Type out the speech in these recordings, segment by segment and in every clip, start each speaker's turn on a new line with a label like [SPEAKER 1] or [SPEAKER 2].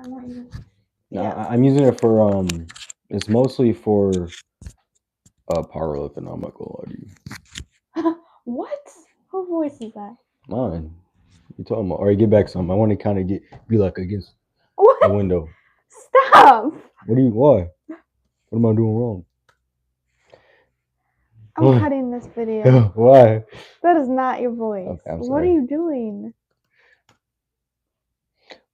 [SPEAKER 1] I'm not even.
[SPEAKER 2] No,
[SPEAKER 1] Yeah.
[SPEAKER 2] I'm using it for it's mostly for powerlifting. I'm not gonna lie to you.
[SPEAKER 1] What? Whose voice is that?
[SPEAKER 2] Mine. You talking about? All right, get back some. I want to kind of be like against the
[SPEAKER 1] What?
[SPEAKER 2] window.
[SPEAKER 1] Stop!
[SPEAKER 2] What do you? Why? What am I doing wrong?
[SPEAKER 1] I'm
[SPEAKER 2] Why?
[SPEAKER 1] cutting this video.
[SPEAKER 2] Why?
[SPEAKER 1] That is not your voice.
[SPEAKER 2] Okay, I'm
[SPEAKER 1] What are
[SPEAKER 2] sorry.
[SPEAKER 1] you doing?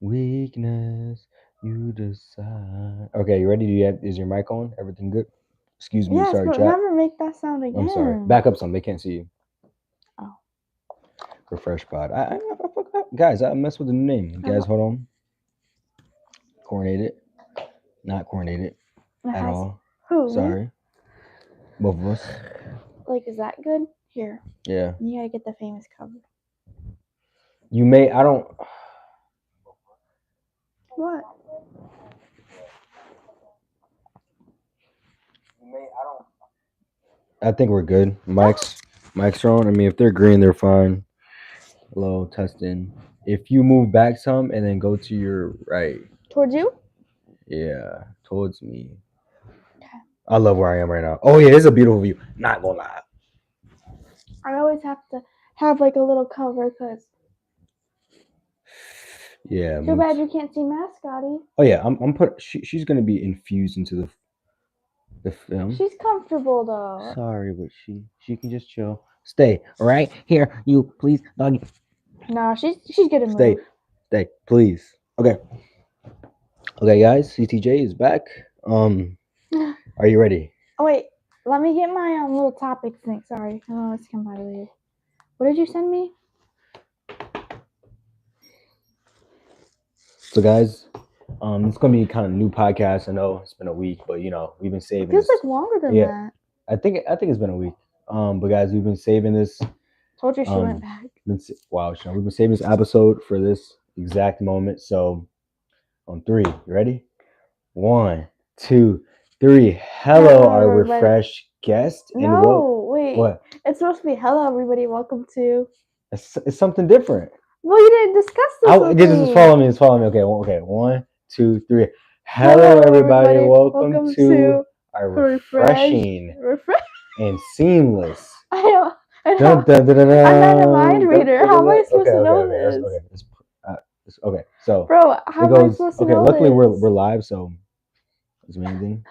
[SPEAKER 2] Weakness, you decide. Okay, you ready? Is your mic on? Everything good? Excuse me.
[SPEAKER 1] Yes,
[SPEAKER 2] Sorry,
[SPEAKER 1] but
[SPEAKER 2] chat.
[SPEAKER 1] never make that sound again.
[SPEAKER 2] I'm sorry. Back up some. They can't see you.
[SPEAKER 1] Oh.
[SPEAKER 2] Refresh pod. I forgot. Guys, I messed with the name. Guys, hold on. Coordinated. Not coordinated at all.
[SPEAKER 1] Who?
[SPEAKER 2] Sorry. Both of us.
[SPEAKER 1] Like, is that good? Here.
[SPEAKER 2] Yeah.
[SPEAKER 1] You gotta get the famous cover.
[SPEAKER 2] You may. I don't.
[SPEAKER 1] What?
[SPEAKER 2] I think we're good. Mics are on. I mean, if they're green, they're fine. Hello, testing. If you move back some and then go to your right.
[SPEAKER 1] Towards you?
[SPEAKER 2] Yeah, towards me.
[SPEAKER 1] Okay.
[SPEAKER 2] I love where I am right now. Oh yeah, it's a beautiful view. Not gonna lie.
[SPEAKER 1] I always have to have like a little cover because.
[SPEAKER 2] Yeah.
[SPEAKER 1] Too bad you can't see Mascotty.
[SPEAKER 2] Oh yeah, I'm put. She's gonna be infused into the film.
[SPEAKER 1] She's comfortable though.
[SPEAKER 2] Sorry, but she can just chill. Stay. All right, here, you please, doggy.
[SPEAKER 1] No, she's gonna
[SPEAKER 2] Stay,
[SPEAKER 1] move.
[SPEAKER 2] stay, please. Okay. Okay, guys. CTJ is back. Are you ready?
[SPEAKER 1] Oh wait, let me get my little topic thing. Sorry, oh, it's completely. What did you send me?
[SPEAKER 2] So, guys, it's gonna be a kind of new podcast. I know it's been a week, but you know we've been saving.
[SPEAKER 1] It feels
[SPEAKER 2] this.
[SPEAKER 1] like longer than
[SPEAKER 2] Yeah,
[SPEAKER 1] that.
[SPEAKER 2] I think it's been a week. But guys, we've been saving this.
[SPEAKER 1] Told you she went back.
[SPEAKER 2] Wow, Sean, we've been saving this episode for this exact moment. So, on 3, you ready? 1, 2, 3. Hello, our refreshed guest.
[SPEAKER 1] No, wait.
[SPEAKER 2] What?
[SPEAKER 1] It's supposed to be hello, everybody. Welcome to.
[SPEAKER 2] It's something different.
[SPEAKER 1] Well, you didn't discuss this with me.
[SPEAKER 2] Just follow me. Just follow me. Okay. 1, 2, 3. Hello, everybody. Welcome to our refreshing and seamless.
[SPEAKER 1] I'm not a mind reader. How am I supposed to know this?
[SPEAKER 2] Okay. So,
[SPEAKER 1] bro, how am I supposed to know
[SPEAKER 2] luckily
[SPEAKER 1] this?
[SPEAKER 2] we're live, so doesn't mean anything.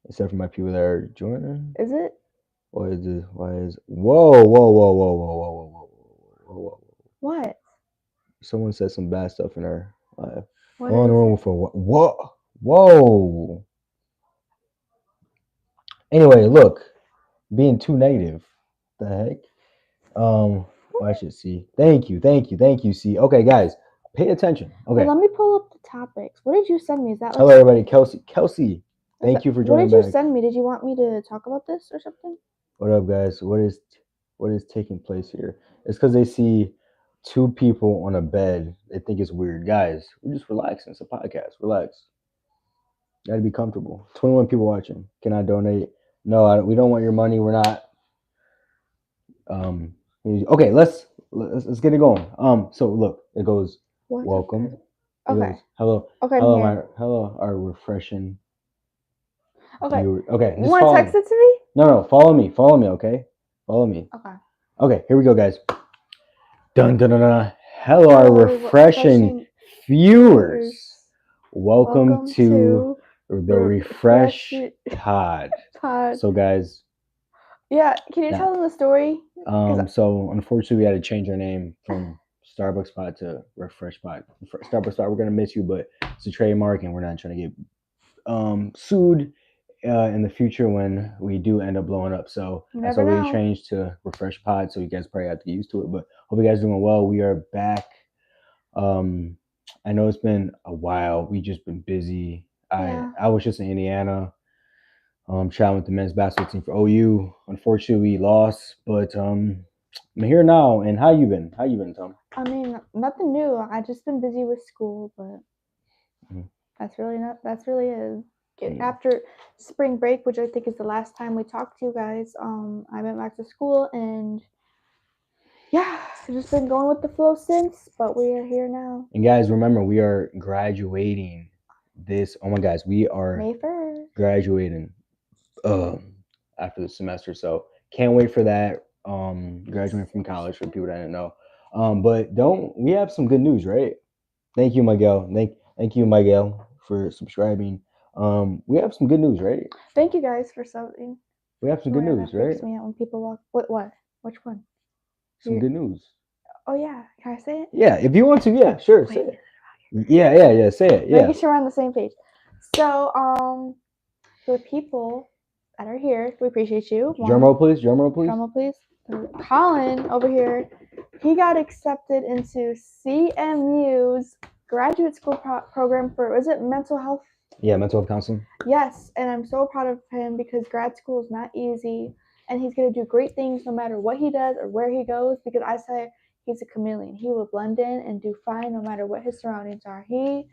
[SPEAKER 2] Except for my people that are joining.
[SPEAKER 1] Is it?
[SPEAKER 2] Why is whoa.
[SPEAKER 1] What?
[SPEAKER 2] Someone said some bad stuff in our live.
[SPEAKER 1] What
[SPEAKER 2] On the room for whoa. Anyway, look, being too negative. The heck? I should see. Thank you. See, okay, guys, pay attention. Okay.
[SPEAKER 1] Well, let me pull up the topics. What did you send me? Is that like
[SPEAKER 2] hello, everybody? Kelsey. Thank you for joining.
[SPEAKER 1] What did you send me? Did you want me to talk about this or something?
[SPEAKER 2] What up, guys? What is taking place here? It's because they see 2 people on a bed. They think it's weird. Guys, we're just relaxing. It's a podcast. Relax. You gotta be comfortable. 21 people watching. Can I donate? No, we don't want your money. We're not. Okay, let's get it going. So look, it goes.
[SPEAKER 1] What's
[SPEAKER 2] welcome.
[SPEAKER 1] It
[SPEAKER 2] okay. Goes, hello.
[SPEAKER 1] Okay.
[SPEAKER 2] Hello, our refreshing.
[SPEAKER 1] Okay.
[SPEAKER 2] Viewers. Okay.
[SPEAKER 1] You want to text it to me?
[SPEAKER 2] No. Follow me. Okay. Follow me.
[SPEAKER 1] Okay.
[SPEAKER 2] Okay. Here we go, guys. Dun dun dun dun. Hello, our refreshing viewers. Welcome to the Refresh Pod. So, guys.
[SPEAKER 1] Yeah, can you tell them the story?
[SPEAKER 2] So unfortunately, we had to change our name from Starbucks Pod to Refresh Pod. Starbucks Pod, we're gonna miss you, but it's a trademark, and we're not trying to get sued in the future when we do end up blowing up. So that's why we changed to Refresh Pod. So you guys probably have to get used to it. But hope you guys are doing well. We are back. I know it's been a while. We just been busy. I was just in Indiana. Traveling with the men's basketball team for OU. Unfortunately, we lost, but I'm here now. And how you been? Tom?
[SPEAKER 1] I mean, nothing new. I just been busy with school, but that's really it. After spring break, which I think is the last time we talked to you guys, I went back to school and I've just been going with the flow since, but we are here now.
[SPEAKER 2] And guys, remember, we are graduating this. Oh my guys, we are
[SPEAKER 1] May 1st.
[SPEAKER 2] graduating after the semester. So can't wait for that. Graduating from college for people that didn't know. But we have some good news, right? Thank you, Miguel. Thank you, Miguel, for subscribing. We have some good news, right?
[SPEAKER 1] Thank you guys for subbing.
[SPEAKER 2] We have some good news,
[SPEAKER 1] That
[SPEAKER 2] right?
[SPEAKER 1] freaks me out when people walk. What? Which one?
[SPEAKER 2] Some good news.
[SPEAKER 1] Oh yeah, can I say it?
[SPEAKER 2] Yeah, if you want to, yeah, sure, say it. Yeah, say it. Yeah.
[SPEAKER 1] Making sure we're on the same page. So, for the people that are here, we appreciate you.
[SPEAKER 2] Drum roll, please. Drum roll, please.
[SPEAKER 1] Drum roll, please. Colin over here, he got accepted into CMU's graduate school program for, was it mental health?
[SPEAKER 2] Yeah, mental health counseling.
[SPEAKER 1] Yes, and I'm so proud of him because grad school is not easy, and he's going to do great things no matter what he does or where he goes, because I say he's a chameleon. He will blend in and do fine no matter what his surroundings are. I'm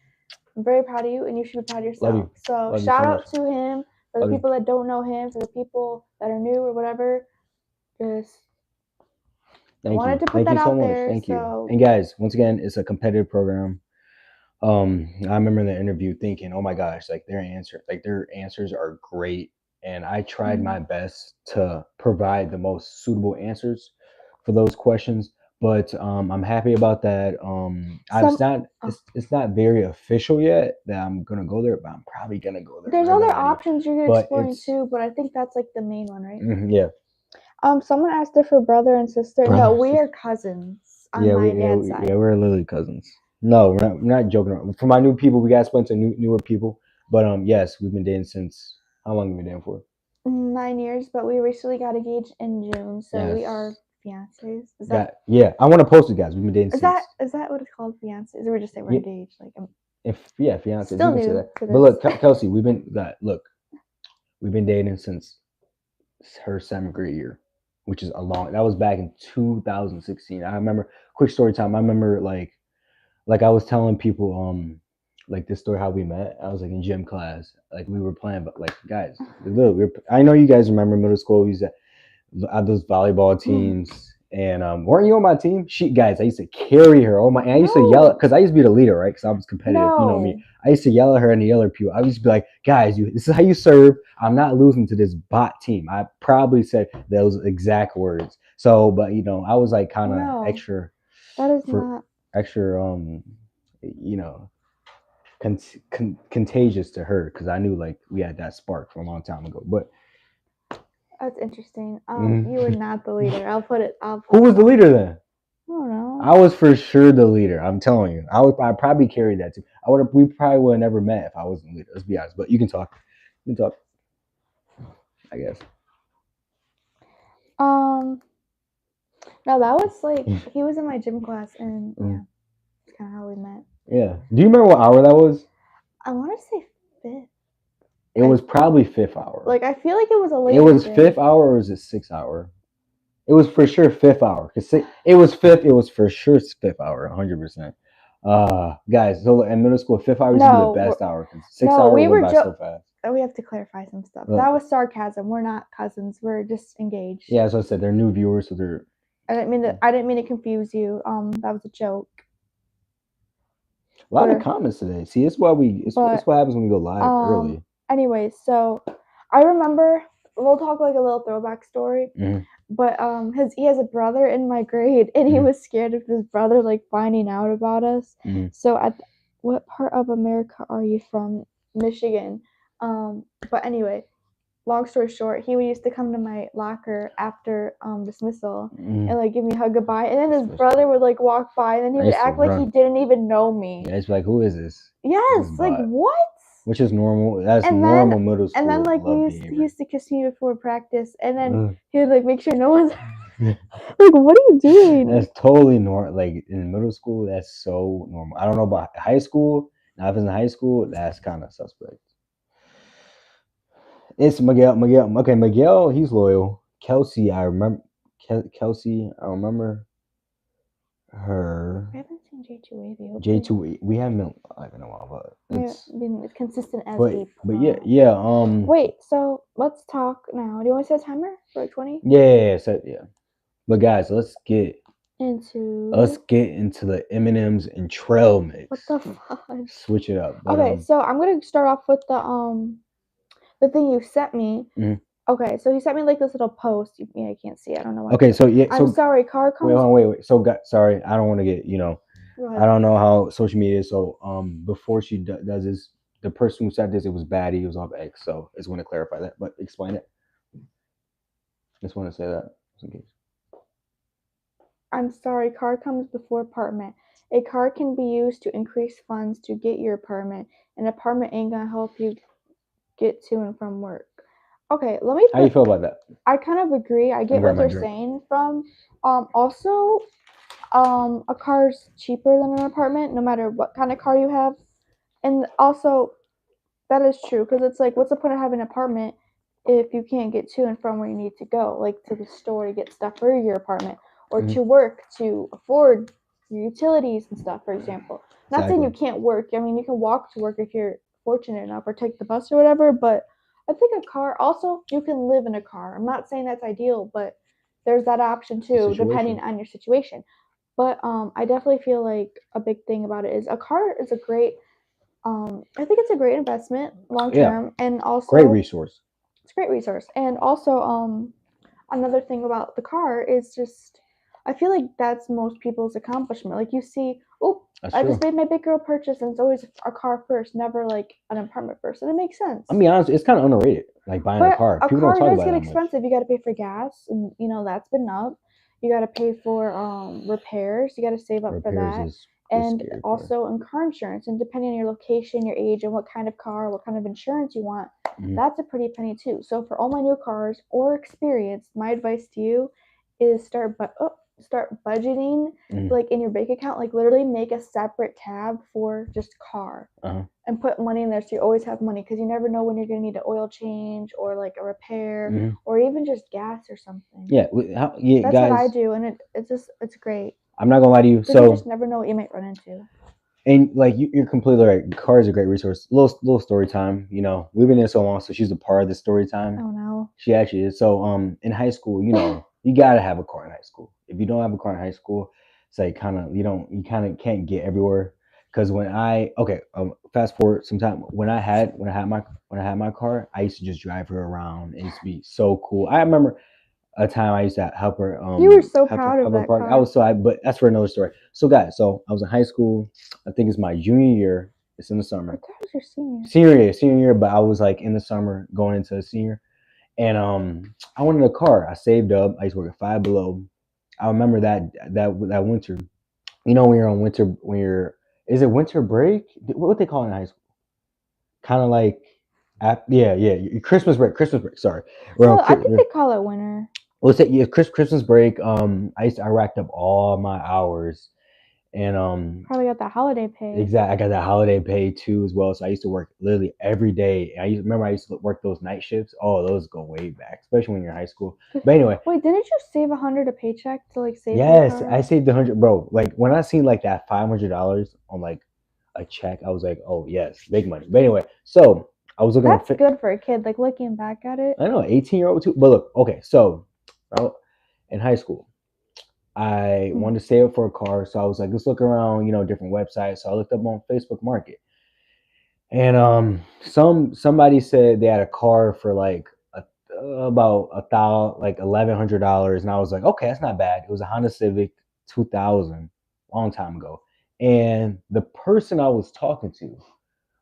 [SPEAKER 1] very proud of you, and you should be proud of yourself.
[SPEAKER 2] Love you.
[SPEAKER 1] So
[SPEAKER 2] Love
[SPEAKER 1] shout
[SPEAKER 2] you so
[SPEAKER 1] out
[SPEAKER 2] much.
[SPEAKER 1] to him. For the people that don't know him, for the people that are new or whatever, just wanted to put that out there.
[SPEAKER 2] Thank you. And guys, once again, it's a competitive program. I remember in the interview thinking, oh my gosh, like their answers are great. And I tried my best to provide the most suitable answers for those questions. But I'm happy about that. It's not very official yet that I'm gonna go there, but I'm probably gonna go there.
[SPEAKER 1] There's other options you're exploring too, but I think that's like the main one, right?
[SPEAKER 2] Yeah.
[SPEAKER 1] Someone asked if we're brother and sister. No, we are cousins on my dad's side.
[SPEAKER 2] Yeah, we're literally cousins. No, we're not joking around. For my new people, we got split to newer people. But yes, we've been dating since, how long have we been dating for?
[SPEAKER 1] 9 years, but we recently got engaged in June, so we are fiancés.
[SPEAKER 2] Yeah, I want to post it, guys. We've been dating
[SPEAKER 1] since. Is that what it's called, fiancés? Or we just say we're engaged? Like,
[SPEAKER 2] fiancés.
[SPEAKER 1] Still new.
[SPEAKER 2] But look, Kelsey, we've been dating since her 7th grade year, which is that was back in 2016. I remember, quick story time. I remember like I was telling people, like this story how we met. I was like in gym class, like we were playing, but like guys, I know you guys remember middle school. We used to have those volleyball teams, and weren't you on my team? I used to carry her. And I used to yell because I used to be the leader, right? Because I was competitive. You know me. I used to yell at her and the other people. I used to be like, guys, this is how you serve. I'm not losing to this bot team. I probably said those exact words. So, but I was like kind of extra.
[SPEAKER 1] That is not
[SPEAKER 2] extra. Contagious to her because I knew like we had that spark from a long time ago. But
[SPEAKER 1] that's interesting. You were not the leader.
[SPEAKER 2] Who was the leader then?
[SPEAKER 1] I don't know.
[SPEAKER 2] I was for sure the leader. I'm telling you. I probably carried that too. We probably would have never met if I wasn't the leader. Let's be honest. But you can talk. I guess.
[SPEAKER 1] No, that was like he was in my gym class, and yeah, that's kind of how we met.
[SPEAKER 2] Yeah. Do you remember what hour that was?
[SPEAKER 1] I want to say 5th.
[SPEAKER 2] It was probably 5th hour.
[SPEAKER 1] Like I feel like it was a late.
[SPEAKER 2] It was 5th hour, or was it 6th hour? It was for sure 5th hour. It was 5th. It was for sure 5th hour, 100%. Guys, so in middle school, 5th hour used to be the best hour because 6th hour went by so fast.
[SPEAKER 1] We have to clarify some stuff. That was sarcasm. We're not cousins. We're just engaged.
[SPEAKER 2] Yeah, as I said, they're new viewers, so they're.
[SPEAKER 1] I didn't mean to confuse you. That was a joke.
[SPEAKER 2] A lot of comments today. See, it's what happens when we go live early.
[SPEAKER 1] Anyway, so I remember we'll talk like a little throwback story. But he has a brother in my grade, and he was scared of his brother like finding out about us. So what part of America are you from? Michigan. But anyway, long story short, he used to come to my locker after dismissal and like give me a hug goodbye, and then his brother would like walk by, and then he would act like he didn't even know me.
[SPEAKER 2] Yeah, it's like, who is this?
[SPEAKER 1] Yes, like what?
[SPEAKER 2] Which is normal. That's normal middle school.
[SPEAKER 1] And then like he used to kiss me before practice, and then he would like make sure no one's like, what are you doing?
[SPEAKER 2] That's totally normal. Like in middle school, that's so normal. I don't know about high school. Now if it's in high school, that's kind of suspect. It's Miguel. Okay, Miguel, he's loyal. Kelsey, I remember. Kelsey, I remember her.
[SPEAKER 1] I haven't seen J2A.
[SPEAKER 2] J2, we haven't been live in a while, but
[SPEAKER 1] it's been consistent as
[SPEAKER 2] deep. But yeah.
[SPEAKER 1] Wait, so let's talk now. Do you want to set a timer for like 20?
[SPEAKER 2] Yeah. But guys, let's get Us
[SPEAKER 1] Into
[SPEAKER 2] get into the M&Ms and trail mix.
[SPEAKER 1] what the fudge?
[SPEAKER 2] Switch it up. But,
[SPEAKER 1] Okay, so I'm gonna start off with the thing you sent me.
[SPEAKER 2] Mhm.
[SPEAKER 1] Okay, so he sent me like this little post. I can't see. I don't know why.
[SPEAKER 2] Okay, so yeah,
[SPEAKER 1] I'm
[SPEAKER 2] so
[SPEAKER 1] sorry. Car
[SPEAKER 2] wait,
[SPEAKER 1] comes.
[SPEAKER 2] wait. So, sorry, I don't want to get
[SPEAKER 1] Go
[SPEAKER 2] I
[SPEAKER 1] ahead.
[SPEAKER 2] don't know how social media is. So, before she does this, the person who said this, it was Batty. It was off X. So, I just want to clarify that. But explain it. Just want to say that just in case.
[SPEAKER 1] I'm sorry. Car comes before apartment. A car can be used to increase funds to get your apartment. An apartment ain't gonna help you get to and from work. Okay, let me
[SPEAKER 2] How you
[SPEAKER 1] put.
[SPEAKER 2] feel about that?
[SPEAKER 1] I kind of agree. I
[SPEAKER 2] I'm
[SPEAKER 1] get
[SPEAKER 2] grab
[SPEAKER 1] what
[SPEAKER 2] my
[SPEAKER 1] they're
[SPEAKER 2] drink.
[SPEAKER 1] saying from. Also, a car's cheaper than an apartment, no matter what kind of car you have. And also, that is true because it's like, what's the point of having an apartment if you can't get to and from where you need to go, like to the store to get stuff for your apartment, or
[SPEAKER 2] Mhm.
[SPEAKER 1] to work to afford your utilities and stuff, for example. Not saying you
[SPEAKER 2] Exactly.
[SPEAKER 1] can't work. I mean, you can walk to work if you're fortunate enough, or take the bus or whatever. But I think a car. Also, you can live in a car. I'm not saying that's ideal, but there's that option
[SPEAKER 2] The
[SPEAKER 1] too, depending
[SPEAKER 2] situation.
[SPEAKER 1] on your situation. But I definitely feel like a big thing about it is a car is a great I think it's a great investment long
[SPEAKER 2] Yeah.
[SPEAKER 1] term, and
[SPEAKER 2] Great
[SPEAKER 1] also
[SPEAKER 2] resource.
[SPEAKER 1] it's a great resource. And also, another thing about the car is just I feel like that's most people's accomplishment. Like you see, oh,
[SPEAKER 2] That's
[SPEAKER 1] I
[SPEAKER 2] true.
[SPEAKER 1] just made my big girl purchase, and it's always a car first, never like an apartment first, and it makes sense.
[SPEAKER 2] I'm be honest, it's kind of underrated. Like buying a
[SPEAKER 1] But
[SPEAKER 2] car,
[SPEAKER 1] a
[SPEAKER 2] people don't
[SPEAKER 1] car
[SPEAKER 2] talk
[SPEAKER 1] does
[SPEAKER 2] about it
[SPEAKER 1] get
[SPEAKER 2] that much.
[SPEAKER 1] expensive. You got to pay for gas, and that's been up. You got to pay for repairs. You got to save up for
[SPEAKER 2] Repairs
[SPEAKER 1] that,
[SPEAKER 2] is the
[SPEAKER 1] and
[SPEAKER 2] scary part.
[SPEAKER 1] also in car insurance. And depending on your location, your age, and what kind of car, what kind of insurance you want,
[SPEAKER 2] Mhm.
[SPEAKER 1] that's a pretty penny too. So for all my new cars or experience, my advice to you is start budgeting
[SPEAKER 2] Mhm.
[SPEAKER 1] like in your bank account. Like literally make a separate tab for just car
[SPEAKER 2] Uh-huh.
[SPEAKER 1] and put money in there so you always have money because you never know when you're going to need an oil change or like a repair
[SPEAKER 2] Mhm.
[SPEAKER 1] or even just gas or something.
[SPEAKER 2] Yeah, yeah,
[SPEAKER 1] That's what I
[SPEAKER 2] guys.
[SPEAKER 1] do, and it's great
[SPEAKER 2] I'm not gonna lie to you.
[SPEAKER 1] because you just
[SPEAKER 2] So,
[SPEAKER 1] never know what you might run into.
[SPEAKER 2] and like you're completely right. Car is a great resource. Little story time. We've been there so long, so she's a part of the story time.
[SPEAKER 1] Oh no.
[SPEAKER 2] She actually is. So, in high school, you gotta have a car in high school. If you don't have a car in high school, it's like kind of you kind of can't get everywhere. Because fast forward sometime when I had my car, I used to just drive her around. It used to be so cool. I remember a time I used to help her
[SPEAKER 1] You were so proud of that
[SPEAKER 2] park. I
[SPEAKER 1] car.
[SPEAKER 2] was but that's for another story. So guys, so I was in high school. I think it's my junior year. It's in the
[SPEAKER 1] I
[SPEAKER 2] summer.
[SPEAKER 1] thought it was your senior.
[SPEAKER 2] Senior year, but I was like in the summer going into a senior. And I wanted a car. I saved up. I used to work at Five Below. I remember that winter. When you're on winter, is it winter break? What they call it in high school? Kind of like, yeah, Christmas break. Christmas break. Sorry,
[SPEAKER 1] So I think they call it winter.
[SPEAKER 2] let's say yeah, Christmas break. I racked up all my hours, and
[SPEAKER 1] Probably got that holiday pay.
[SPEAKER 2] exactly, I got that holiday pay too as well. So I used to work literally every day. I used to work those night shifts. Oh, those go way back, especially when you're in high school. But anyway,
[SPEAKER 1] Wait, didn't you save 100 a paycheck to like save for the
[SPEAKER 2] yes, I
[SPEAKER 1] car?
[SPEAKER 2] saved 100, bro. Like when I seen like that $500 on like a check, I was like, oh yes, big money. But anyway, so I was looking
[SPEAKER 1] That's
[SPEAKER 2] to
[SPEAKER 1] good for a kid. Like looking back at it.
[SPEAKER 2] I don't know, 18-year-old too. But look, okay, so in high school, I
[SPEAKER 1] Mm.
[SPEAKER 2] wanted to save up for a car, so I was like, let's look around, different websites. So I looked up on Facebook Market, and somebody said they had a car for like about like $1,100, and I was like, okay, that's not bad. It was a Honda Civic 2000, long time ago, and the person I was talking to,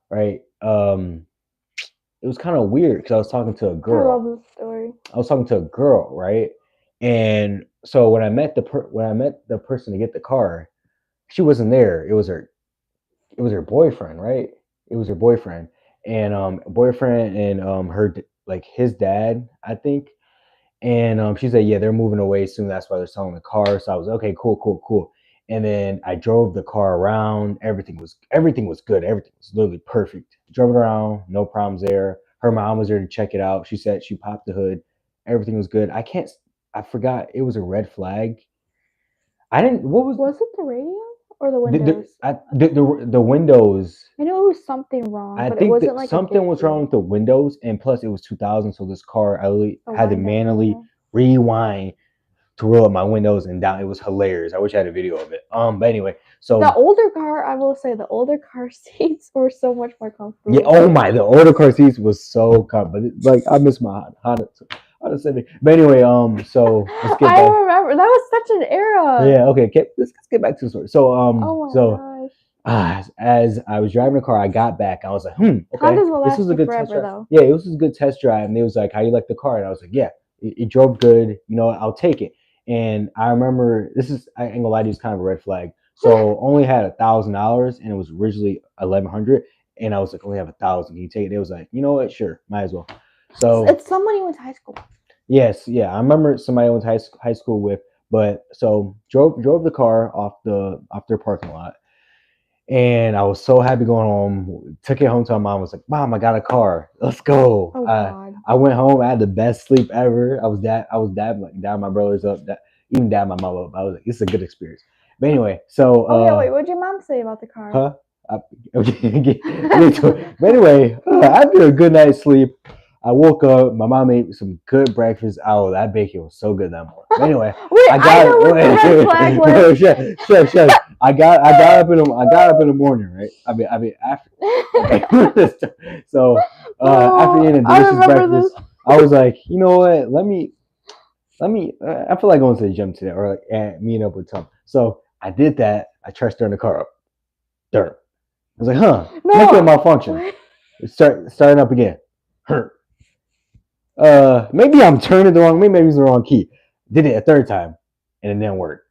[SPEAKER 2] right, it was kind of weird because I was talking to a
[SPEAKER 1] I love
[SPEAKER 2] girl.
[SPEAKER 1] this story.
[SPEAKER 2] I was talking to a girl, right? And so when I met the person to get the car, she wasn't there. It was her boyfriend, right? It was her boyfriend, and boyfriend and like his dad, I think. And she said, yeah, they're moving away soon. That's why they're selling the car. So I was okay, cool. And then I drove the car around. Everything was good. Everything was literally perfect. Drove it around, no problems there. Her mom was there to check it out. She said she popped the hood. Everything was good. I forgot it was a red flag. I didn't. What was
[SPEAKER 1] Was it the radio or the
[SPEAKER 2] the
[SPEAKER 1] windows?
[SPEAKER 2] I, the windows?
[SPEAKER 1] I know it was something wrong,
[SPEAKER 2] I
[SPEAKER 1] but it
[SPEAKER 2] think
[SPEAKER 1] wasn't
[SPEAKER 2] that
[SPEAKER 1] like a
[SPEAKER 2] something
[SPEAKER 1] big
[SPEAKER 2] was wrong
[SPEAKER 1] deal.
[SPEAKER 2] with the windows, and plus it was 2000, so this car I really
[SPEAKER 1] A
[SPEAKER 2] had to
[SPEAKER 1] wind up
[SPEAKER 2] manually
[SPEAKER 1] window.
[SPEAKER 2] rewind to roll up my windows and down. It was hilarious. I wish I had a video of it. But anyway, so
[SPEAKER 1] the older car, I will say, the older car seats were so much more comfortable.
[SPEAKER 2] Yeah. Oh my, the older car seats was so comfortable. Like I miss my Honda Civic. But anyway, so let's get
[SPEAKER 1] I
[SPEAKER 2] back.
[SPEAKER 1] remember that was such an era.
[SPEAKER 2] Yeah. Okay. Let's get back to the story. So
[SPEAKER 1] Oh my gosh.
[SPEAKER 2] as I was driving the car, I got back. I was like, okay,
[SPEAKER 1] Hondas will
[SPEAKER 2] this
[SPEAKER 1] last
[SPEAKER 2] was a
[SPEAKER 1] you
[SPEAKER 2] good test
[SPEAKER 1] forever,
[SPEAKER 2] drive.
[SPEAKER 1] though.
[SPEAKER 2] Yeah, it was a good test drive. And they was like, how you like the car? And I was like, yeah, it drove good. You know, I'll take it. And I remember I ain't gonna lie to you, it's kind of a red flag. So only had $1,000 and it was originally 1,100. And I was like, only have 1,000. Can you take it? It was like, you know what? Sure, might as well. So
[SPEAKER 1] it's someone you went to high school.
[SPEAKER 2] Yes, yeah, I remember somebody I went to high school with. But so drove the car off their parking lot, and I was so happy going home. Took it home to my mom. Was like, Mom, I got a car. Let's go.
[SPEAKER 1] Oh God.
[SPEAKER 2] I went home. I had the best sleep ever. I was dabbing my brothers up. Even dab my mom up. I was like, this is a good experience. But anyway, so
[SPEAKER 1] oh yeah, wait, what'd your mom say about the car?
[SPEAKER 2] Huh? But anyway, after a good night's sleep, I woke up. My mom made some good breakfast. Oh, that bacon was so good that morning. But anyway,
[SPEAKER 1] wait, I know what the red flag was.
[SPEAKER 2] Shut. I got up in the morning, right? I mean after. So after eating a delicious breakfast, I was like, you know what? Let me. I feel like going to the gym today, or like meeting up with Tom. So I did that. I tried starting the car up. Dirt. I was like, make it malfunction. Starting up again. Maybe I'm turning the wrong. Maybe it's the wrong key. Did it a third time, and it didn't work.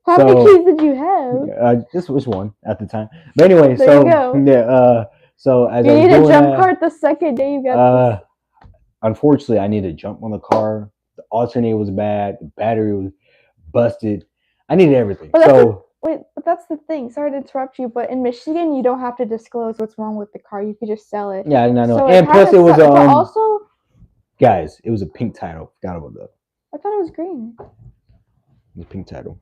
[SPEAKER 1] How many keys did you have?
[SPEAKER 2] Just was one at the time. But anyway,
[SPEAKER 1] there you go.
[SPEAKER 2] Yeah. So as
[SPEAKER 1] you
[SPEAKER 2] I was
[SPEAKER 1] need
[SPEAKER 2] doing
[SPEAKER 1] a jump cart the second day you got.
[SPEAKER 2] Unfortunately, I needed to jump on the car. The alternator was bad. The battery was busted. I needed everything.
[SPEAKER 1] Wait, but that's the thing. Sorry to interrupt you, but in Michigan, you don't have to disclose what's wrong with the car. You could just sell it.
[SPEAKER 2] Yeah, I know.
[SPEAKER 1] So
[SPEAKER 2] and plus, it was
[SPEAKER 1] but also,
[SPEAKER 2] guys, it was a pink title. Forgot about that.
[SPEAKER 1] I thought it was green.
[SPEAKER 2] The pink title.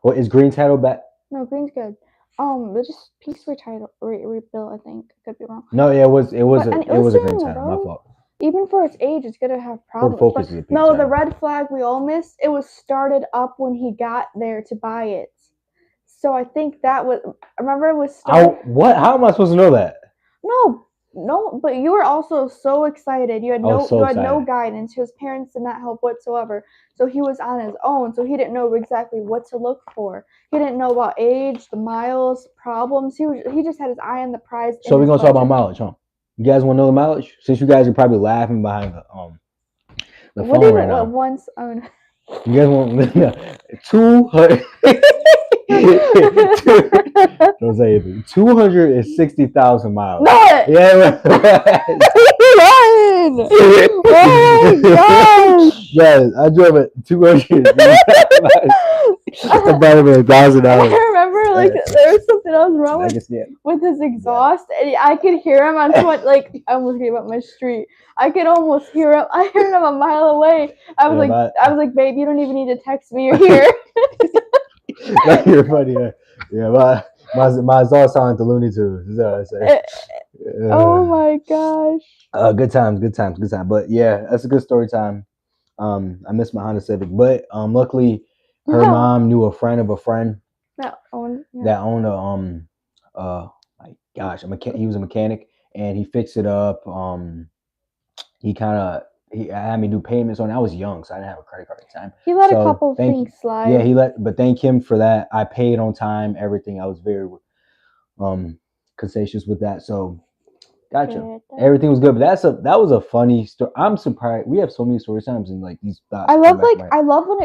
[SPEAKER 2] What is green title back?
[SPEAKER 1] No, green's good. But just pinks were title rebuilt. I think I could be wrong.
[SPEAKER 2] No, yeah, it was a green title. My fault.
[SPEAKER 1] Even for its age, it's gonna have problems. The red flag we all missed. It was started up when he got there to buy it. So I think that was. Remember, it was started.
[SPEAKER 2] What? How am I supposed to know that?
[SPEAKER 1] No, but you were also so excited. You had no guidance. His parents did not help whatsoever. So he was on his own. So he didn't know exactly what to look for. He didn't know about age, the miles, problems. He just had his eye on the prize.
[SPEAKER 2] So we're gonna talk about mileage, huh? You guys want to know the mileage? Since you guys are probably laughing behind the phone right now. You guys want 200? Don't say anything. 260,000 miles.
[SPEAKER 1] No!
[SPEAKER 2] Yeah.
[SPEAKER 1] Oh my gosh!
[SPEAKER 2] Yes, I drove it 200. About $1,000.
[SPEAKER 1] I remember, there was something else wrong with his exhaust, and I could hear him on I almost gave up my street. I could almost hear him. I heard him a mile away. I was like, babe, you don't even need to text me. You're here.
[SPEAKER 2] You're funny. Yeah, my exhaust sounded like the Looney Tunes.
[SPEAKER 1] Oh my gosh.
[SPEAKER 2] Good times. But yeah, that's a good story time. I miss my Honda Civic, but luckily her mom knew a friend of a friend that owned my gosh, he was a mechanic and he fixed it up. He had me do payments on it. I was young, so I didn't have a credit card at the time.
[SPEAKER 1] He let a couple of things slide.
[SPEAKER 2] Yeah, but thank him for that. I paid on time, everything. I was very concilious with that. So gotcha. Everything was good, but that was a funny story. I'm surprised we have so many story times and these thoughts.
[SPEAKER 1] I love when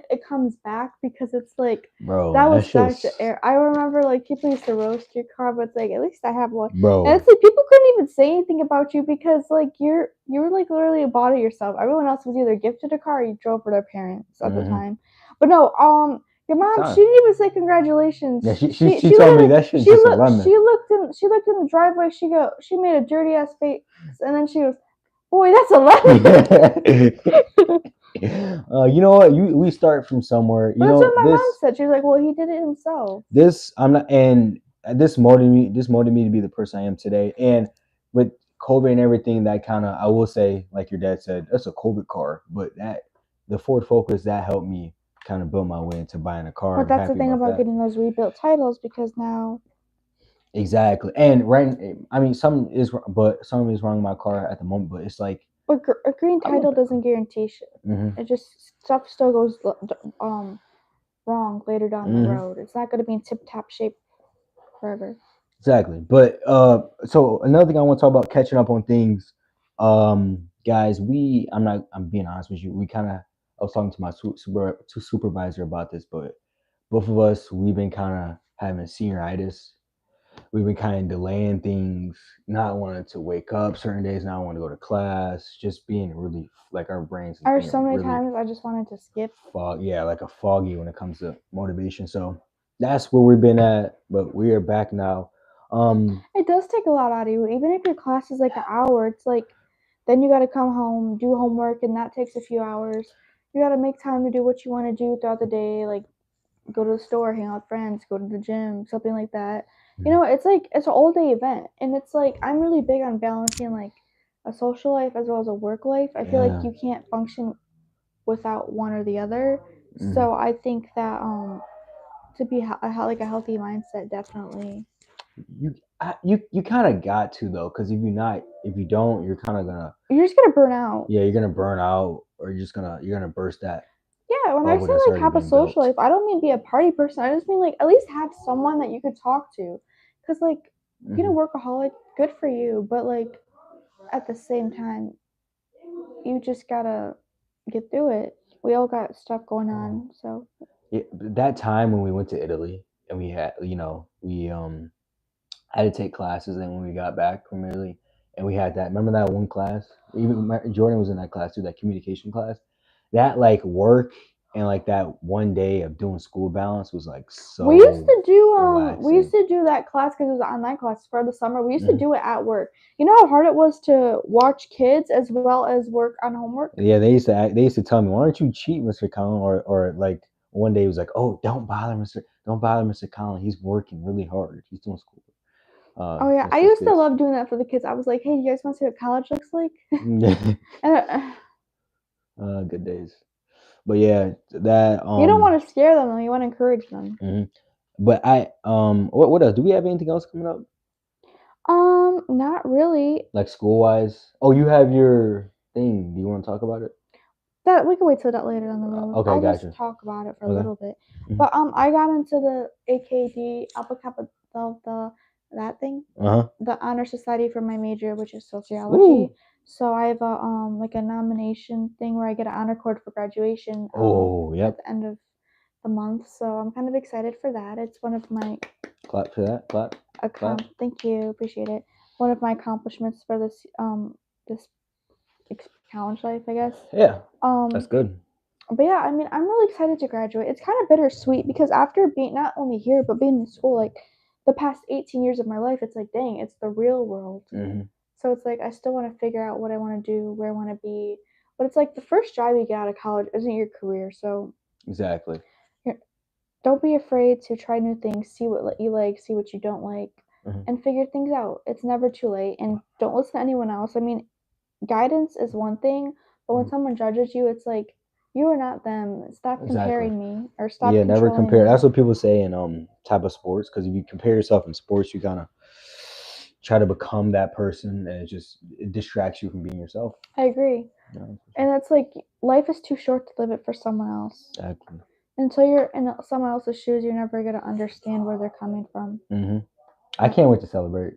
[SPEAKER 1] it comes back because it's like, bro, that was back to air. I remember people used to roast your car, but it's like, at least I have one.
[SPEAKER 2] Bro.
[SPEAKER 1] And it's like people couldn't even say anything about you because you were literally a bought it yourself. Everyone else was either gifted a car or you drove for their parents at the time. But no, your mom, she didn't even say congratulations.
[SPEAKER 2] Yeah, she told me that shit's just a lemon.
[SPEAKER 1] She looked in the driveway. She made a dirty ass face, and then she goes, "Boy, that's a lemon."
[SPEAKER 2] You know what? We start from somewhere.
[SPEAKER 1] That's what my mom said. She was like, "Well, he did it himself."
[SPEAKER 2] This motivated me to be the person I am today. And with COVID and everything, that kind of, I will say, like your dad said, that's a COVID car, but the Ford Focus, that helped me kind of build my way into buying a car.
[SPEAKER 1] But that's the thing about getting those rebuilt titles, because now.
[SPEAKER 2] Exactly. And I mean, some is wrong with my car at the moment, but it's like.
[SPEAKER 1] But a green title doesn't guarantee shit.
[SPEAKER 2] Mm-hmm.
[SPEAKER 1] It just, stuff still goes wrong later down the road. It's not going to be in tip-top shape forever.
[SPEAKER 2] Exactly. But so another thing I want to talk about, catching up on things, guys, I'm being honest with you, I was talking to my supervisor about this, but both of us, we've been kind of having senioritis. We've been kind of delaying things, not wanting to wake up certain days, not wanting to go to class, just being really, like, our brains.
[SPEAKER 1] There's so many times I just wanted to skip.
[SPEAKER 2] Like a foggy when it comes to motivation. So that's where we've been at, but we are back now.
[SPEAKER 1] It does take a lot out of you. Even if your class is like an hour, it's like, then you got to come home, do homework, and that takes a few hours. You got to make time to do what you want to do throughout the day, like go to the store, hang out with friends, go to the gym, something like that. You know, it's like, it's an all day event, and it's like, I'm really big on balancing like a social life as well as a work life. I feel like you can't function without one or the other. So I think that to be like a healthy mindset, definitely.
[SPEAKER 2] You kind of got to, though, because if you don't, you're
[SPEAKER 1] just gonna burn out.
[SPEAKER 2] Yeah, you're gonna burn out, or you're gonna burst that.
[SPEAKER 1] Yeah, when I say like have a social life, I don't mean be a party person. I just mean like at least have someone that you could talk to, because like being a workaholic, good for you, but like at the same time, you just gotta get through it. We all got stuff going on, so.
[SPEAKER 2] Yeah, that time when we went to Italy and we had, we had to take classes, and when we got back from Italy, and we had that. Remember that one class? Even Jordan was in that class too, that communication class. That, like, work and like that one day of doing school balance was like so.
[SPEAKER 1] We used to do that class because it was an online class for the summer. We used to do it at work. You know how hard it was to watch kids as well as work on homework?
[SPEAKER 2] Yeah, they used to tell me, "Why don't you cheat, Mr. Colin?" Or like one day it was like, "Oh, don't bother Mr. Colin. He's working really hard. He's doing school."
[SPEAKER 1] Oh yeah, I used to love doing that for the kids. I was like, "Hey, you guys want to see what college looks like?"
[SPEAKER 2] Good days. But yeah, that
[SPEAKER 1] you don't want to scare them though. You want to encourage them.
[SPEAKER 2] But what else? Do we have anything else coming up?
[SPEAKER 1] Not really.
[SPEAKER 2] Like school wise. Oh, you have your thing. Do you want to talk about it?
[SPEAKER 1] That we can wait till that later down the road.
[SPEAKER 2] Okay,
[SPEAKER 1] I'll
[SPEAKER 2] gotcha.
[SPEAKER 1] just talk about it for a little bit. But I got into the AKD Alpha Kappa that thing. The honor society for my major, which is sociology. Ooh. So I have a like a nomination thing where I get an honor cord for graduation. At the end of the month. So I'm kind of excited for that. It's one of my
[SPEAKER 2] clap for that. Clap.
[SPEAKER 1] Thank you, appreciate it. One of my accomplishments for this this college life, I guess.
[SPEAKER 2] Yeah. That's good.
[SPEAKER 1] But yeah, I mean, I'm really excited to graduate. It's kind of bittersweet because after being not only here but being in school, like the past 18 years of my life, it's like, dang, it's the real world. So it's like I still want to figure out what I want to do, where I want to be. But it's like the first job you get out of college isn't your career, so.
[SPEAKER 2] Exactly.
[SPEAKER 1] Don't be afraid to try new things, see what you like, see what you don't like, and figure things out. It's never too late, and don't listen to anyone else. I mean, guidance is one thing, but when someone judges you, it's like, you are not them. Stop comparing me, or stop.
[SPEAKER 2] Yeah, never compare. That's what people say in type of sports, because if you compare yourself in sports, you kind of try to become that person, and it distracts you from being yourself.
[SPEAKER 1] I agree. Yeah, and it's like, life is too short to live it for someone else.
[SPEAKER 2] Exactly.
[SPEAKER 1] Until you're in someone else's shoes, you're never going to understand where they're coming from.
[SPEAKER 2] I can't wait to celebrate,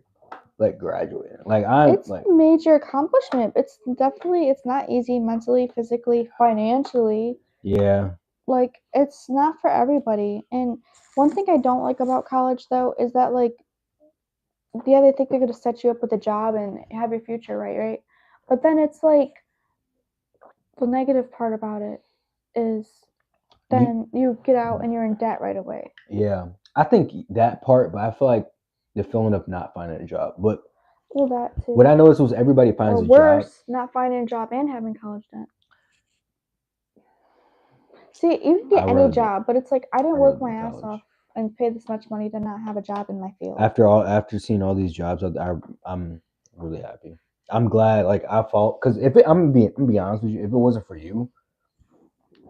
[SPEAKER 2] like, graduating.
[SPEAKER 1] It's a major accomplishment. It's not easy mentally, physically, financially.
[SPEAKER 2] Yeah.
[SPEAKER 1] Like, it's not for everybody. And one thing I don't like about college, though, is that, like, they think they're going to set you up with a job and have your future right? But then it's like, the negative part about it is, then you get out and you're in debt right away.
[SPEAKER 2] Yeah, I think that part, but I feel like the feeling of not finding a job. But
[SPEAKER 1] that too.
[SPEAKER 2] What I noticed was everybody finds a job.
[SPEAKER 1] Worse, not finding a job and having college debt. See, you can get any job, but it's like, I didn't work my ass off and pay this much money to not have a job in my field.
[SPEAKER 2] After seeing all these jobs, I'm really happy. I'm glad like I fought because I'm gonna be honest with you, if it wasn't for you,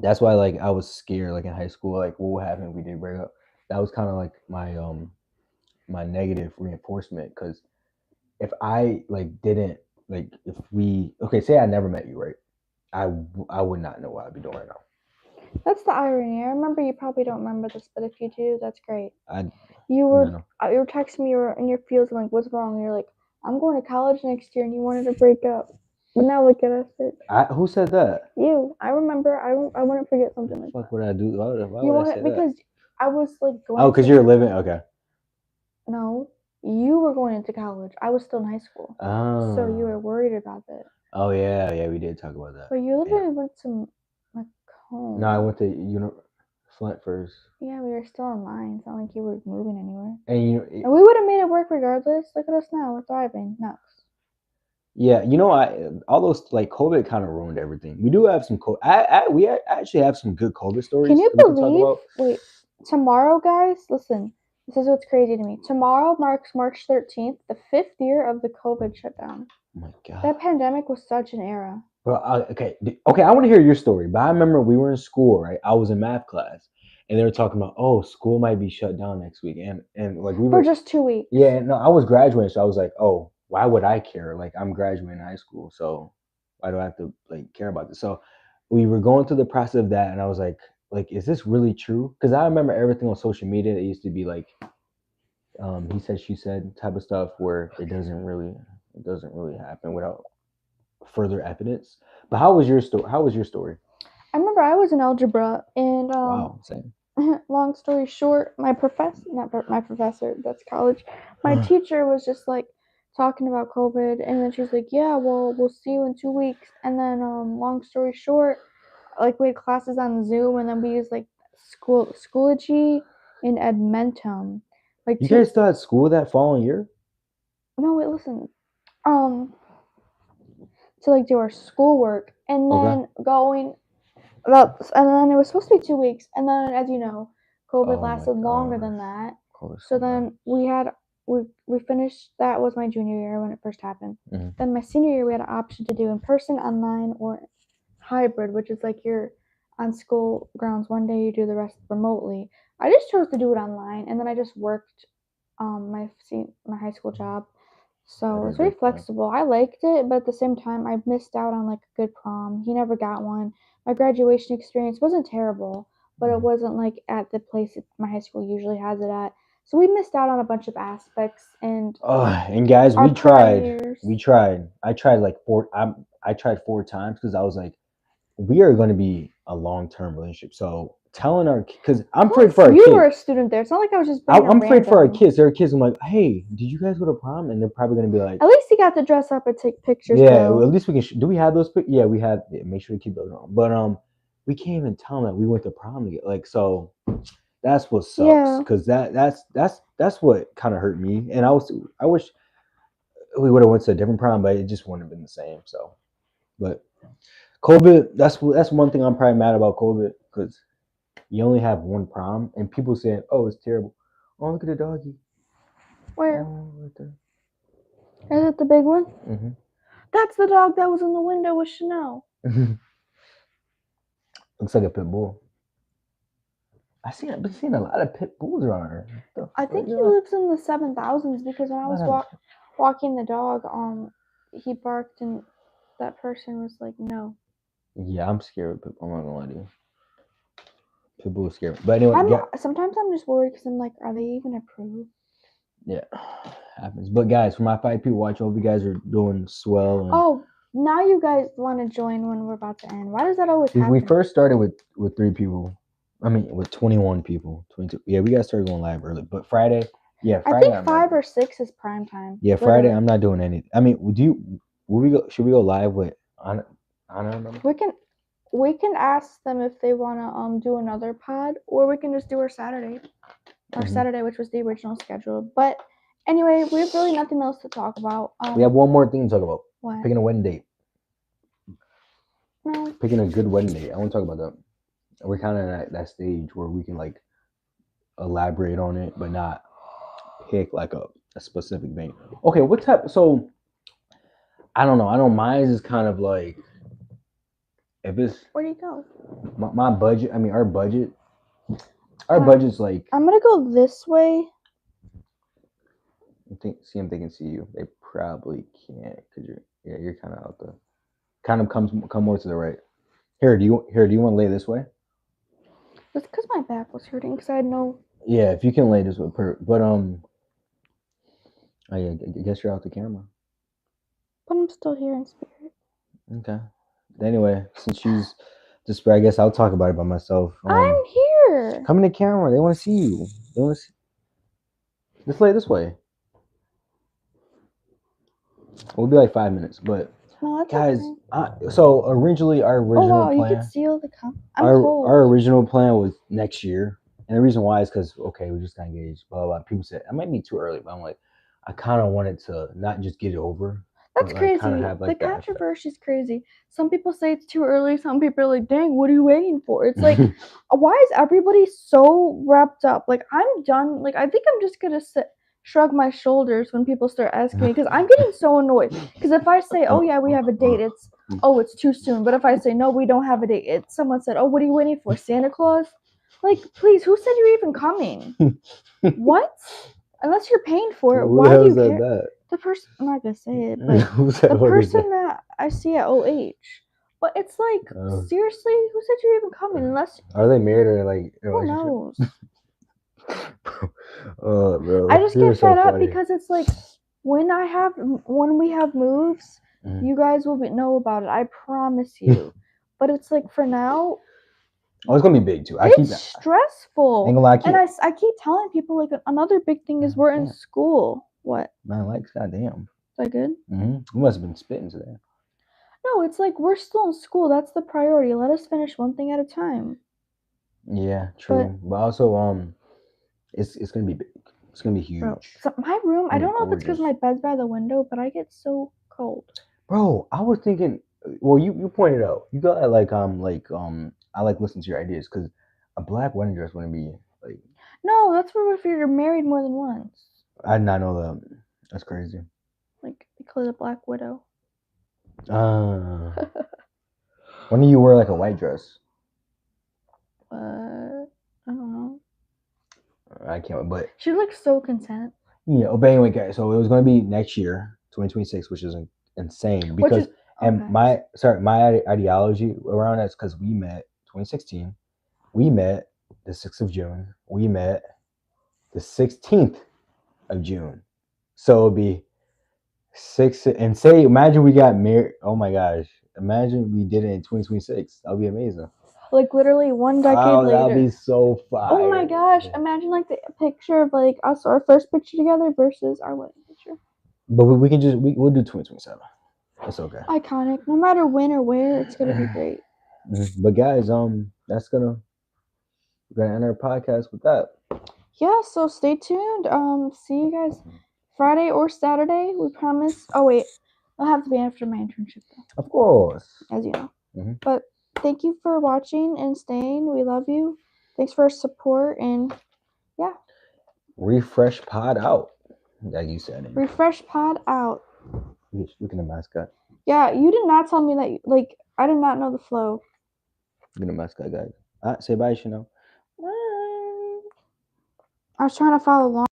[SPEAKER 2] that's why like I was scared like in high school, like what would happen if we did break up. That was kind of like my negative reinforcement because if I like didn't like if we okay say I never met you right, I would not know what I'd be doing right now.
[SPEAKER 1] That's the irony. I remember you probably don't remember this, but if you do, that's great.
[SPEAKER 2] I
[SPEAKER 1] You were
[SPEAKER 2] no.
[SPEAKER 1] you were texting me, you were in your feels, I'm like, what's wrong? And you're like, I'm going to college next year, and you wanted to break up. But now look at us, bitch.
[SPEAKER 2] Who said that?
[SPEAKER 1] You. I remember. I wouldn't forget something like
[SPEAKER 2] Fuck
[SPEAKER 1] that.
[SPEAKER 2] would I do? Why
[SPEAKER 1] You
[SPEAKER 2] would I
[SPEAKER 1] wanted
[SPEAKER 2] say that?
[SPEAKER 1] because I was like going.
[SPEAKER 2] Oh, because you're living okay.
[SPEAKER 1] No, you were going into college. I was still in high school.
[SPEAKER 2] Oh.
[SPEAKER 1] So you were worried about that.
[SPEAKER 2] Oh yeah, we did talk about that.
[SPEAKER 1] But you literally went to Macomb.
[SPEAKER 2] No, I went to Flint first.
[SPEAKER 1] Yeah, we were still online. It's not like you were moving anywhere.
[SPEAKER 2] And
[SPEAKER 1] and we would have made it work regardless. Look at us now. We're thriving. Nuts.
[SPEAKER 2] Yeah, all those like COVID kind of ruined everything. We do have some we actually have some good COVID stories.
[SPEAKER 1] Can you believe? Wait, tomorrow, guys, listen. This is what's crazy to me. Tomorrow marks March 13th, the 5th year of the COVID shutdown.
[SPEAKER 2] Oh my god,
[SPEAKER 1] that pandemic was such an era.
[SPEAKER 2] Well, okay. I want to hear your story. But I remember we were in school, right? I was in math class, and they were talking about, oh, school might be shut down next week, and like we were
[SPEAKER 1] for just 2 weeks.
[SPEAKER 2] Yeah, no, I was graduating, so I was like, oh, why would I care? Like I'm graduating high school, so why do I have to like care about this? So we were going through the process of that, and I was like, is this really true? Because I remember everything on social media. It used to be like, he said, she said type of stuff where it doesn't really happen without further evidence. But how was your story?
[SPEAKER 1] I remember I was in algebra, and
[SPEAKER 2] wow, same.
[SPEAKER 1] long story short, my professor, that's college, my teacher was just like talking about COVID, and then she's like, yeah, well, we'll see you in 2 weeks. And then long story short, like we had classes on Zoom, and then we used like Schoology in Edmentum. Like
[SPEAKER 2] you guys still had school that following year?
[SPEAKER 1] No, wait, listen. To like do our schoolwork, and then going and then it was supposed to be 2 weeks, and then as you know, COVID lasted longer than that. So then we finished. That was my junior year when it first happened. Mm-hmm. Then my senior year, we had an option to do in person, online, or hybrid, which is like you're on school grounds one day, you do the rest remotely. I just chose to do it online, and then I just worked my high school job. So it was very flexible. I liked it, but at the same time, I missed out on like a good prom. He never got one. My graduation experience wasn't terrible, but it wasn't like at the place my high school usually has it at. So we missed out on a bunch of aspects. And
[SPEAKER 2] guys, we tried. We tried. I tried like I tried 4 times because I was like, we are going to be a long-term relationship. So telling our, because I'm afraid for our kids.
[SPEAKER 1] You were a student there. It's not like I was just.
[SPEAKER 2] I'm afraid for our kids. There are kids. I'm like, hey, did you guys go to prom? And they're probably going to be like,
[SPEAKER 1] at least you got to dress up and take pictures.
[SPEAKER 2] Yeah, well, at least we can. Do we have those? Yeah, we have. Yeah, make sure to keep those on. But we can't even tell them that we went to prom together. Like, so that's what sucks. Because that's what kind of hurt me. And I wish we would have went to a different prom, but it just wouldn't have been the same. So, but COVID, that's one thing I'm probably mad about COVID, because you only have one prom, and people saying, "Oh, it's terrible." Oh, look at the doggy.
[SPEAKER 1] Where? Oh, right there. Is it the big one? Mm-hmm. That's the dog that was in the window with Chanel.
[SPEAKER 2] Looks like a pit bull. I've been seeing a lot of pit bulls around here.
[SPEAKER 1] I think he lives in the 7,000s, because when I was walking the dog, he barked, and that person was like, "No."
[SPEAKER 2] Yeah, I'm scared of pit bull. I'm not gonna lie to you. Pit bull is scary. But anyway,
[SPEAKER 1] sometimes I'm just worried because I'm like, are they even approved?
[SPEAKER 2] Yeah, happens. But guys, for my 5 people watching, I hope you guys are doing swell.
[SPEAKER 1] And now you guys want to join when we're about to end. Why does that always happen?
[SPEAKER 2] We first started with 3 people. I mean, with 21 people, 22. Yeah, we got started going live early. But Friday, Friday,
[SPEAKER 1] I think 5 or 6 is prime time.
[SPEAKER 2] Yeah, literally. Friday, I'm not doing anything. I mean, should we go live with Anna?
[SPEAKER 1] We can ask them if they want to do another pod, or we can just do our Saturday. Saturday, which was the original schedule. But anyway, we have really nothing else to talk about.
[SPEAKER 2] We have one more thing to talk about.
[SPEAKER 1] What?
[SPEAKER 2] Picking a wedding date.
[SPEAKER 1] No.
[SPEAKER 2] Picking a good wedding date. I want to talk about that. We're kind of at that stage where we can like elaborate on it, but not pick like a specific thing. Okay, what type? So I don't know. I know mine is kind of like if it's
[SPEAKER 1] Where do you go?
[SPEAKER 2] my budget. I mean, our budget. Our budget's like.
[SPEAKER 1] I'm gonna go this way.
[SPEAKER 2] See if they can see you. They probably can't because you're kind of out the. Kind of come more to the right. Do you want to lay this way?
[SPEAKER 1] That's because my back was hurting because I had no.
[SPEAKER 2] Yeah, if you can lay this way, but I guess you're out the camera.
[SPEAKER 1] But I'm still here in spirit.
[SPEAKER 2] Okay. Anyway, since she's just, I guess I'll talk about it by myself.
[SPEAKER 1] I'm here.
[SPEAKER 2] Come in the camera. They want to see you. They want to see. Just lay this way. We'll be like 5 minutes, but
[SPEAKER 1] no, that's
[SPEAKER 2] guys.
[SPEAKER 1] Okay.
[SPEAKER 2] So originally our original
[SPEAKER 1] plan.
[SPEAKER 2] You
[SPEAKER 1] could steal the cup.
[SPEAKER 2] Our original plan was next year, and the reason why is because we just got engaged. Blah, blah blah. People said it might be too early, but I'm like, I kind of wanted to not just get it over.
[SPEAKER 1] That's crazy. Have, like, the controversy is crazy. Some people say it's too early. Some people are like, dang, what are you waiting for? It's like, why is everybody so wrapped up? Like, I'm done. Like, I think I'm just going to shrug my shoulders when people start asking me because I'm getting so annoyed. Because if I say, oh, yeah, we have a date, it's too soon. But if I say, no, we don't have a date, someone said, oh, what are you waiting for? Santa Claus? Like, please, who said you're even coming? What? Unless you're paying for it, why do you care? That? The person, I'm not gonna say it, but the person that I see at OH. But it's like, seriously, who said you're even coming? Unless
[SPEAKER 2] are they married or like?
[SPEAKER 1] Who knows?
[SPEAKER 2] Bro,
[SPEAKER 1] I just get fed up because it's like when we have moves, you guys will know about it. I promise you. But it's like for now.
[SPEAKER 2] Oh, it's gonna be big too.
[SPEAKER 1] It's stressful. And I keep telling people like another big thing is we're in school. What?
[SPEAKER 2] 9 likes, goddamn.
[SPEAKER 1] Is that good?
[SPEAKER 2] We must have been spitting today.
[SPEAKER 1] No, it's like we're still in school. That's the priority. Let us finish one thing at a time.
[SPEAKER 2] Yeah, true. But also, it's gonna be big. It's gonna be huge.
[SPEAKER 1] Bro, so my room. I don't know if it's because my bed's by the window, but I get so cold.
[SPEAKER 2] Bro, I was thinking. Well, you pointed out. You got I like listening to your ideas because a black wedding dress wouldn't be like.
[SPEAKER 1] No, that's for if you're married more than once.
[SPEAKER 2] I did not know that. That's crazy.
[SPEAKER 1] Like they call it a black widow.
[SPEAKER 2] When do you wear like a white dress?
[SPEAKER 1] I don't know.
[SPEAKER 2] I can't. But
[SPEAKER 1] she looks so content.
[SPEAKER 2] Yeah. But anyway, guys. So it was going to be next year, 2026, which is insane because my ideology around that is because we met 2016. We met the 6th of June. We met the 16th of June. So it'll be 6 and imagine we got married. Oh my gosh. Imagine we did it in 2026. That would be amazing.
[SPEAKER 1] Like literally 1 decade later.
[SPEAKER 2] That would be so fire.
[SPEAKER 1] Oh my gosh. Imagine like the picture of like us, our first picture together versus our wedding picture.
[SPEAKER 2] But we can we'll do 2027. It's okay.
[SPEAKER 1] Iconic. No matter when or where, it's gonna be great.
[SPEAKER 2] But guys, we're gonna end our podcast with that.
[SPEAKER 1] Yeah, so stay tuned. See you guys Friday or Saturday. We promise. Oh wait, it'll have to be after my internship though.
[SPEAKER 2] Of course.
[SPEAKER 1] As you know. But thank you for watching and staying. We love you. Thanks for support and yeah.
[SPEAKER 2] Refresh pod out. Like you said.
[SPEAKER 1] Refresh pod out.
[SPEAKER 2] Look at the mascot.
[SPEAKER 1] Yeah, you did not tell me that. I did not know the flow.
[SPEAKER 2] Look at the mascot, guys. Say bye, Chanel.
[SPEAKER 1] Bye. I was trying to follow along.